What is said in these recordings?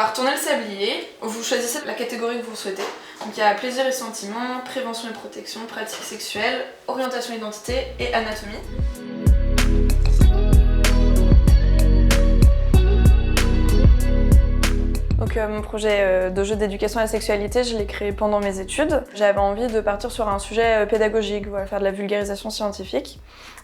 va retourner le sablier, vous choisissez la catégorie que vous souhaitez. Donc il y a plaisir et sentiment, prévention et protection, pratique sexuelle, orientation et identité et anatomie. Donc mon projet de jeu d'éducation à la sexualité, je l'ai créé pendant mes études. J'avais envie de partir sur un sujet pédagogique, voilà, faire de la vulgarisation scientifique.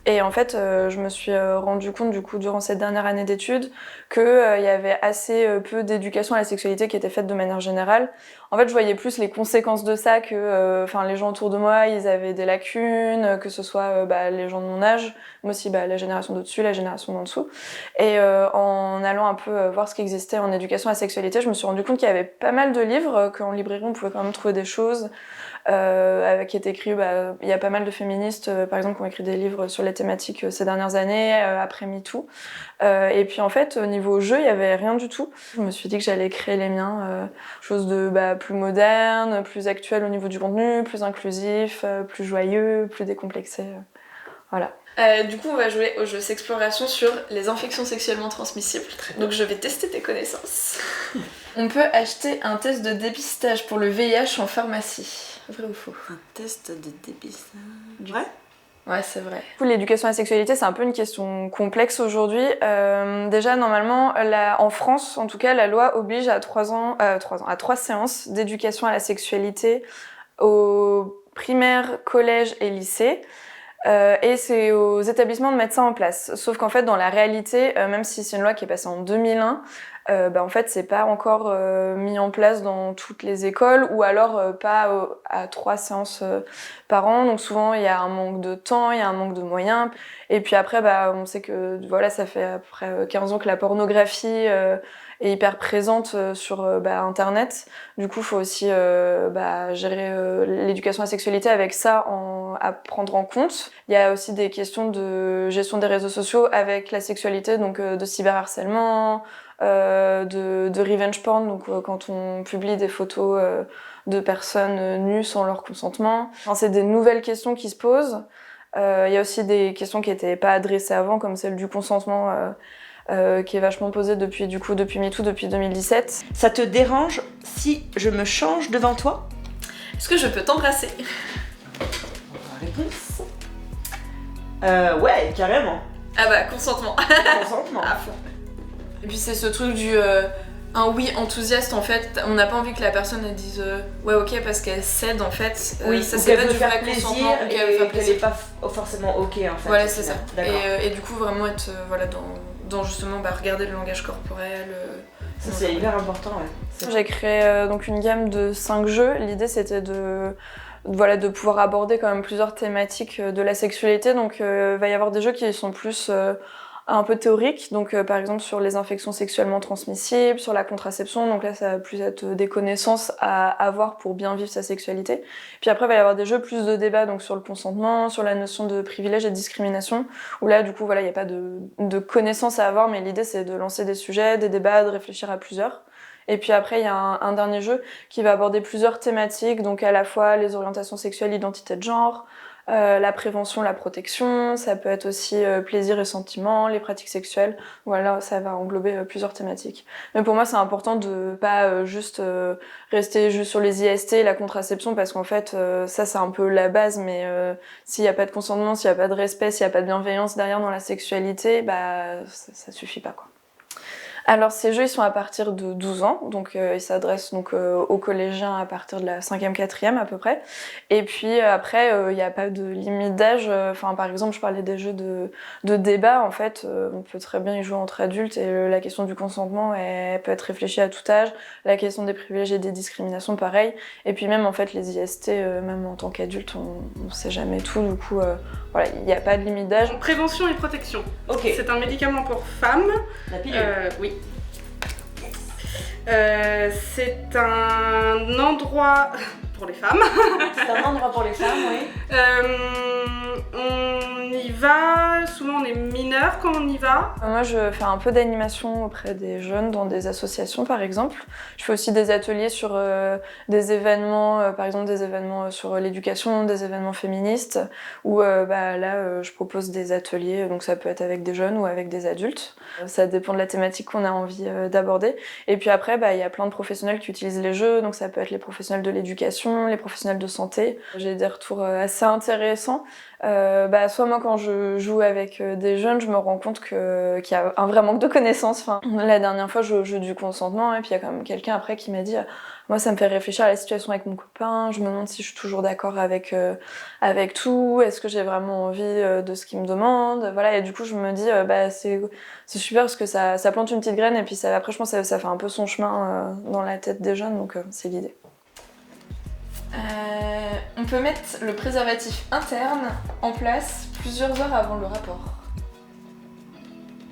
Et en fait, je me suis rendu compte du coup durant cette dernière année d'études qu'il y avait assez peu d'éducation à la sexualité qui était faite de manière générale. En fait, je voyais plus les conséquences de ça que les gens autour de moi, ils avaient des lacunes, que ce soit les gens de mon âge, mais aussi la génération d'au-dessus, la génération d'en dessous. Et en allant un peu voir ce qui existait en éducation à la sexualité, je me suis rendu compte qu'il y avait pas mal de livres, qu'en librairie on pouvait quand même trouver des choses. Qui est écrit, il y a pas mal de féministes par exemple qui ont écrit des livres sur les thématiques ces dernières années, après MeToo. Et puis en fait au niveau jeu il y avait rien du tout. Je me suis dit que j'allais créer les miens, chose de plus moderne, plus actuel au niveau du contenu, plus inclusif, plus joyeux, plus décomplexé. Voilà. Du coup, on va jouer au jeu Sexploration sur les infections sexuellement transmissibles. Donc je vais tester tes connaissances. On peut acheter un test de dépistage pour le VIH en pharmacie. Vrai ou faux? Un test de dépistage. Vrai? Ouais, c'est vrai. Du coup, l'éducation à la sexualité, c'est un peu une question complexe aujourd'hui. Déjà, normalement, en France, en tout cas, la loi oblige à 3 séances d'éducation à la sexualité au primaire, collège et lycée. Et c'est aux établissements de mettre ça en place. Sauf qu'en fait, dans la réalité, même si c'est une loi qui est passée en 2001, en fait, c'est pas encore mis en place dans toutes les écoles, ou alors pas à 3 séances par an. Donc souvent, il y a un manque de temps, il y a un manque de moyens. Et puis après, on sait que voilà, ça fait après 15 ans que la pornographie est hyper présente sur Internet. Du coup, il faut aussi gérer l'éducation à la sexualité avec ça à prendre en compte. Il y a aussi des questions de gestion des réseaux sociaux avec la sexualité, donc de cyberharcèlement, de revenge porn, donc quand on publie des photos de personnes nues sans leur consentement. Enfin, c'est des nouvelles questions qui se posent. Il y a aussi des questions qui n'étaient pas adressées avant, comme celle du consentement, qui est vachement posée depuis MeToo, depuis 2017. Ça te dérange si je me change devant toi? Est-ce que je peux t'embrasser? Réponse. Ouais, carrément. Ah consentement. Consentement. À fond. Et puis c'est ce truc du un oui enthousiaste en fait, on n'a pas envie que la personne elle dise ouais ok parce qu'elle cède en fait. Oui, ça c'est pas du vrai plaisir consentement ou qu'elle veut faire plaisir. Qu'elle est pas forcément ok en fait. Voilà c'est ça. Et du coup vraiment être dans justement regarder le langage corporel. Ça c'est hyper important ouais. J'ai créé donc une gamme de 5 jeux. L'idée c'était de pouvoir aborder quand même plusieurs thématiques de la sexualité. Donc va y avoir des jeux qui sont plus un peu théoriques, donc par exemple sur les infections sexuellement transmissibles, sur la contraception, donc là ça va plus être des connaissances à avoir pour bien vivre sa sexualité. Puis après il va y avoir des jeux plus de débat, donc sur le consentement, sur la notion de privilège et de discrimination, où là du coup il n'y a pas de connaissances à avoir, mais l'idée c'est de lancer des sujets, des débats, de réfléchir à plusieurs. Et puis après, il y a un dernier jeu qui va aborder plusieurs thématiques, donc à la fois les orientations sexuelles, l'identité de genre, la prévention, la protection, ça peut être aussi plaisir et sentiment, les pratiques sexuelles. Voilà, ça va englober plusieurs thématiques. Mais pour moi, c'est important de pas juste rester juste sur les IST, la contraception, parce qu'en fait, ça c'est un peu la base, mais s'il n'y a pas de consentement, s'il n'y a pas de respect, s'il n'y a pas de bienveillance derrière dans la sexualité, ça suffit pas quoi. Alors ces jeux ils sont à partir de 12 ans, donc ils s'adressent donc aux collégiens à partir de la 5e, 4e à peu près. Et puis après il n'y a pas de limite d'âge. Par exemple je parlais des jeux de débat, en fait on peut très bien y jouer entre adultes et la question du consentement elle peut être réfléchie à tout âge. La question des privilèges et des discriminations pareil. Et puis même en fait les IST, même en tant qu'adulte on sait jamais tout, du coup voilà, il n'y a pas de limite d'âge. Prévention et protection. Ok. C'est un médicament pour femmes. La pilule. Oui. C'est un endroit pour les femmes. C'est un endroit pour les femmes, oui. On y va souvent on est mineur quand on y va. Moi, je fais un peu d'animation auprès des jeunes dans des associations, par exemple. Je fais aussi des ateliers sur des événements, par exemple des événements sur l'éducation, des événements féministes, où là, je propose des ateliers, donc ça peut être avec des jeunes ou avec des adultes. Ça dépend de la thématique qu'on a envie d'aborder. Et puis après, il y a plein de professionnels qui utilisent les jeux, donc ça peut être les professionnels de l'éducation, les professionnels de santé. J'ai des retours assez intéressants. Soit moi quand je joue avec des jeunes, je me rends compte qu'il y a un vrai manque de connaissances. Enfin, la dernière fois, je joue du consentement et puis il y a quand même quelqu'un après qui m'a dit moi ça me fait réfléchir à la situation avec mon copain, je me demande si je suis toujours d'accord avec tout, est-ce que j'ai vraiment envie de ce qu'il me demande, voilà. Et du coup je me dis c'est super parce que ça plante une petite graine et puis après je pense que ça fait un peu son chemin dans la tête des jeunes, donc c'est l'idée. On peut mettre le préservatif interne en place plusieurs heures avant le rapport.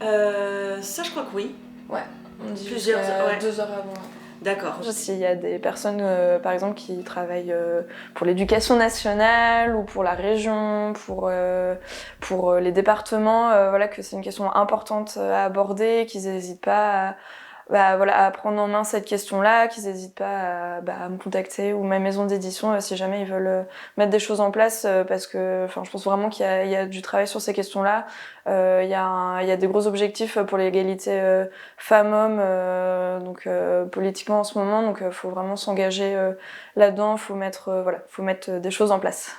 Ça, je crois que oui. Ouais, on dit Plusieurs heures, ouais. 2 heures avant. D'accord. S'il y a des personnes, par exemple, qui travaillent pour l'éducation nationale ou pour la région, pour les départements, que c'est une question importante à aborder, qu'ils n'hésitent pas à prendre en main cette question-là, qu'ils n'hésitent pas à me contacter, ou ma maison d'édition si jamais ils veulent mettre des choses en place, parce que je pense vraiment qu'il y a du travail sur ces questions-là. Il y a des gros objectifs pour l'égalité femmes-hommes, politiquement en ce moment, donc faut vraiment s'engager là-dedans, faut mettre des choses en place.